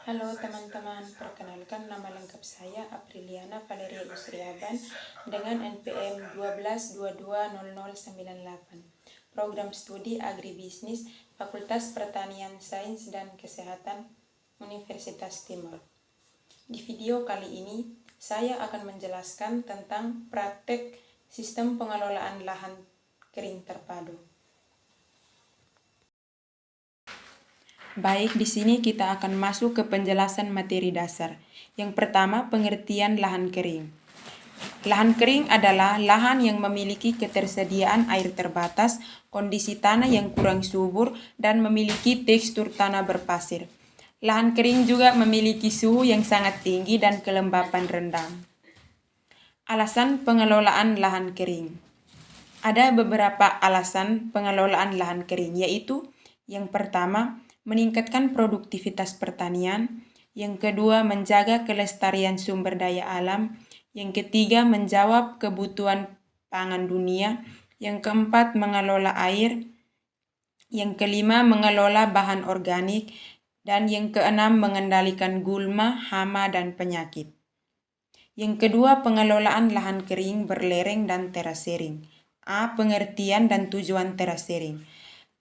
Halo teman-teman, perkenalkan nama lengkap saya Apriliana Valeria Yusriaban dengan NPM 12220098. Program Studi Agribisnis Fakultas Pertanian Sains dan Kesehatan Universitas Timur. Di video kali ini, saya akan menjelaskan tentang praktek sistem pengelolaan lahan kering terpadu. Baik, di sini kita akan masuk ke penjelasan materi dasar. Yang pertama, pengertian lahan kering. Lahan kering adalah lahan yang memiliki ketersediaan air terbatas, kondisi tanah yang kurang subur, dan memiliki tekstur tanah berpasir. Lahan kering juga memiliki suhu yang sangat tinggi dan kelembapan rendah. Alasan pengelolaan lahan kering. Ada beberapa alasan pengelolaan lahan kering, yaitu yang pertama, meningkatkan produktivitas pertanian. Yang kedua, menjaga kelestarian sumber daya alam. Yang ketiga, menjawab kebutuhan pangan dunia. Yang keempat, mengelola air. Yang kelima, mengelola bahan organik. Dan yang keenam, mengendalikan gulma, hama, dan penyakit. Yang kedua, pengelolaan lahan kering berlereng dan terasering. A. Pengertian dan tujuan terasering.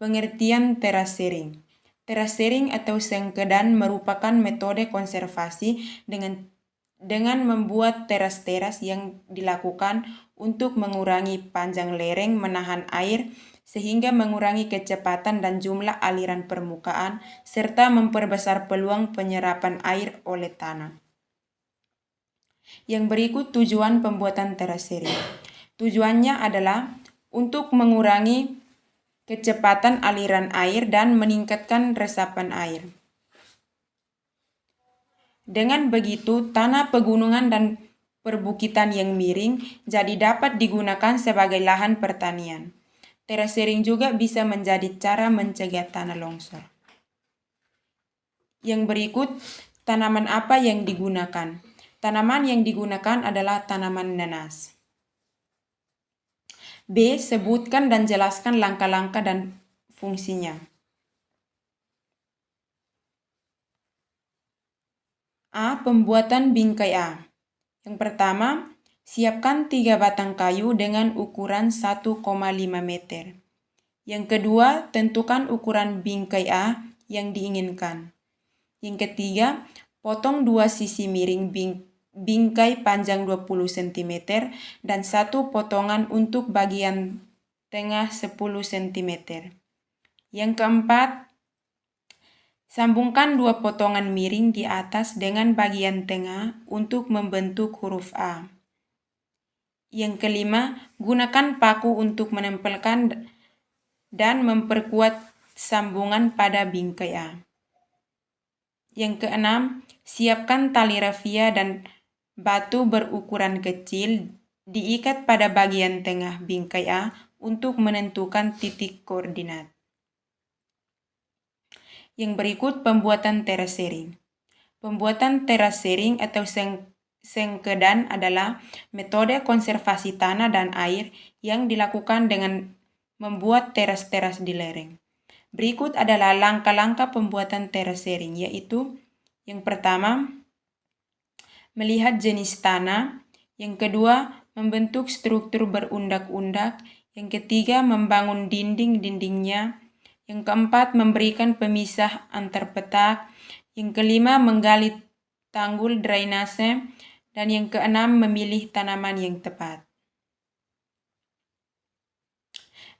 Pengertian terasering. Terasering atau sengkedan merupakan metode konservasi dengan membuat teras-teras yang dilakukan untuk mengurangi panjang lereng menahan air sehingga mengurangi kecepatan dan jumlah aliran permukaan serta memperbesar peluang penyerapan air oleh tanah. Yang berikut tujuan pembuatan terasering. Tujuannya adalah untuk mengurangi kecepatan aliran air dan meningkatkan resapan air. Dengan begitu, tanah pegunungan dan perbukitan yang miring jadi dapat digunakan sebagai lahan pertanian. Terasering juga bisa menjadi cara mencegah tanah longsor. Yang berikut, tanaman apa yang digunakan? Tanaman yang digunakan adalah tanaman nanas. B. Sebutkan dan jelaskan langkah-langkah dan fungsinya. A. Pembuatan bingkai A. Yang pertama, siapkan 3 batang kayu dengan ukuran 1,5 meter. Yang kedua, tentukan ukuran bingkai A yang diinginkan. Yang ketiga, potong 2 sisi miring bingkai panjang 20 cm dan 1 potongan untuk bagian tengah 10 cm. Yang keempat, sambungkan 2 potongan miring di atas dengan bagian tengah untuk membentuk huruf A. Yang kelima, gunakan paku untuk menempelkan dan memperkuat sambungan pada bingkai A. Yang keenam, siapkan tali rafia dan batu berukuran kecil diikat pada bagian tengah bingkai A untuk menentukan titik koordinat. Yang berikut pembuatan terasering. Pembuatan terasering atau sengkedan adalah metode konservasi tanah dan air yang dilakukan dengan membuat teras-teras di lereng. Berikut adalah langkah-langkah pembuatan terasering, yaitu yang pertama, melihat jenis tanah. Yang kedua, membentuk struktur berundak-undak. Yang ketiga, membangun dinding-dindingnya. Yang keempat, memberikan pemisah antar petak. Yang kelima, menggali tanggul drainase. Dan yang keenam, memilih tanaman yang tepat.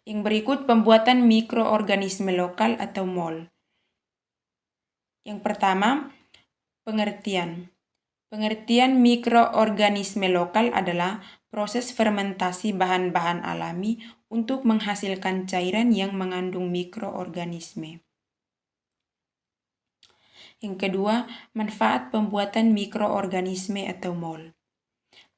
Yang berikut pembuatan mikroorganisme lokal atau MOL. Yang pertama, pengertian. Pengertian mikroorganisme lokal adalah proses fermentasi bahan-bahan alami untuk menghasilkan cairan yang mengandung mikroorganisme. Yang kedua, manfaat pembuatan mikroorganisme atau MOL.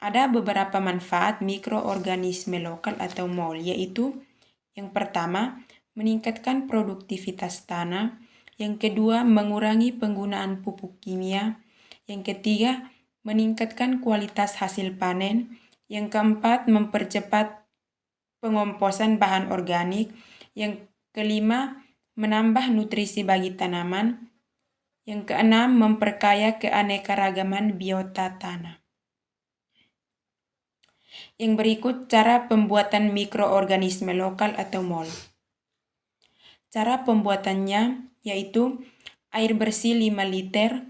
Ada beberapa manfaat mikroorganisme lokal atau MOL, yaitu yang pertama, meningkatkan produktivitas tanah. Yang kedua, mengurangi penggunaan pupuk kimia. Yang ketiga, meningkatkan kualitas hasil panen. Yang keempat, mempercepat pengomposan bahan organik. Yang kelima, menambah nutrisi bagi tanaman. Yang keenam, memperkaya keanekaragaman biota tanah. Yang berikut cara pembuatan mikroorganisme lokal atau MOL. Cara pembuatannya yaitu air bersih 5 liter,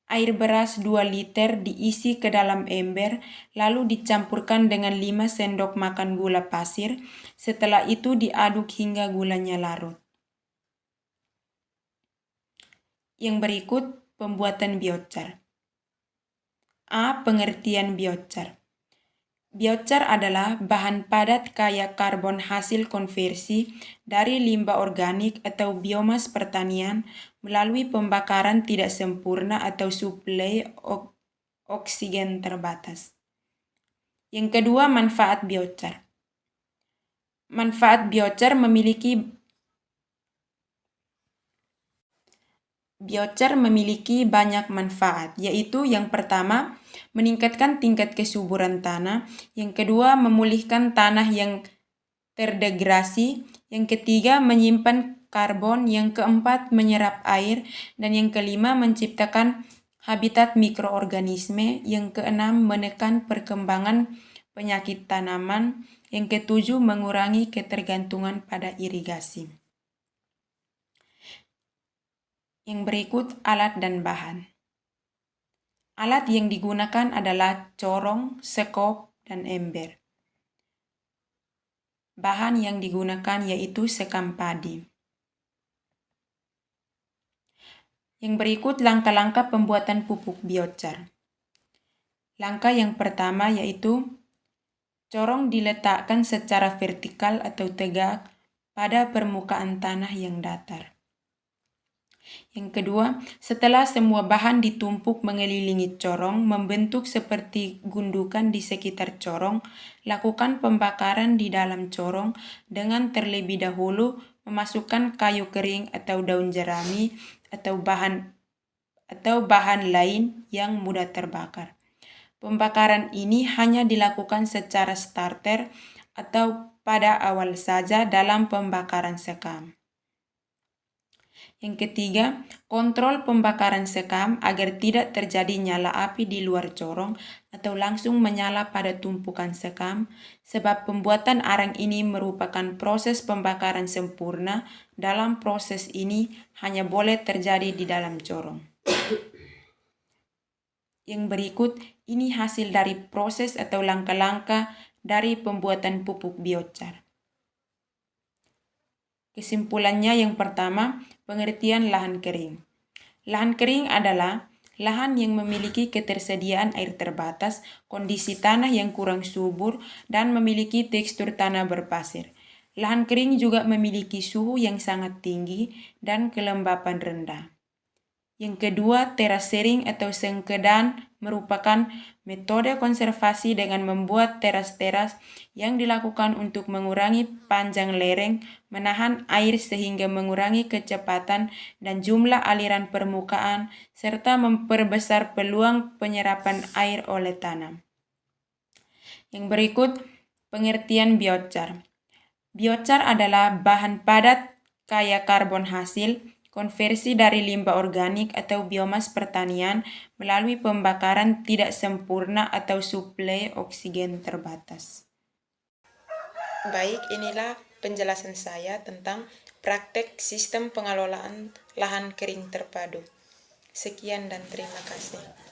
air beras 2 liter diisi ke dalam ember, lalu dicampurkan dengan 5 sendok makan gula pasir. Setelah itu diaduk hingga gulanya larut. Yang berikut pembuatan biochar. A. Pengertian biochar. Biochar adalah bahan padat kaya karbon hasil konversi dari limbah organik atau biomas pertanian melalui pembakaran tidak sempurna atau suplai oksigen terbatas. Yang kedua, manfaat biochar. Manfaat biochar memiliki banyak manfaat, yaitu yang pertama, meningkatkan tingkat kesuburan tanah, yang kedua, memulihkan tanah yang terdegradasi, yang ketiga, menyimpan karbon, yang keempat, menyerap air, dan yang kelima, menciptakan habitat mikroorganisme, yang keenam, menekan perkembangan penyakit tanaman, yang ketujuh, mengurangi ketergantungan pada irigasi. Yang berikut alat dan bahan. Alat yang digunakan adalah corong, sekop, dan ember. Bahan yang digunakan yaitu sekam padi. Yang berikut langkah-langkah pembuatan pupuk biochar. Langkah yang pertama yaitu corong diletakkan secara vertikal atau tegak pada permukaan tanah yang datar. Yang kedua, setelah semua bahan ditumpuk mengelilingi corong, membentuk seperti gundukan di sekitar corong, lakukan pembakaran di dalam corong dengan terlebih dahulu memasukkan kayu kering atau daun jerami atau bahan lain yang mudah terbakar. Pembakaran ini hanya dilakukan secara starter atau pada awal saja dalam pembakaran sekam. Yang ketiga, kontrol pembakaran sekam agar tidak terjadi nyala api di luar corong atau langsung menyala pada tumpukan sekam, sebab pembuatan arang ini merupakan proses pembakaran sempurna. Dalam proses ini hanya boleh terjadi di dalam corong. Yang berikut ini hasil dari proses atau langkah-langkah dari pembuatan pupuk biochar. Kesimpulannya yang pertama, pengertian lahan kering. Lahan kering adalah lahan yang memiliki ketersediaan air terbatas, kondisi tanah yang kurang subur, dan memiliki tekstur tanah berpasir. Lahan kering juga memiliki suhu yang sangat tinggi dan kelembapan rendah. Yang kedua, terasering atau sengkedan merupakan metode konservasi dengan membuat teras-teras yang dilakukan untuk mengurangi panjang lereng, menahan air sehingga mengurangi kecepatan dan jumlah aliran permukaan, serta memperbesar peluang penyerapan air oleh tanah. Yang berikut, pengertian biochar. Biochar adalah bahan padat kaya karbon hasil konversi dari limbah organik atau biomas pertanian melalui pembakaran tidak sempurna atau suplai oksigen terbatas. Baik, inilah penjelasan saya tentang praktek sistem pengelolaan lahan kering terpadu. Sekian dan terima kasih.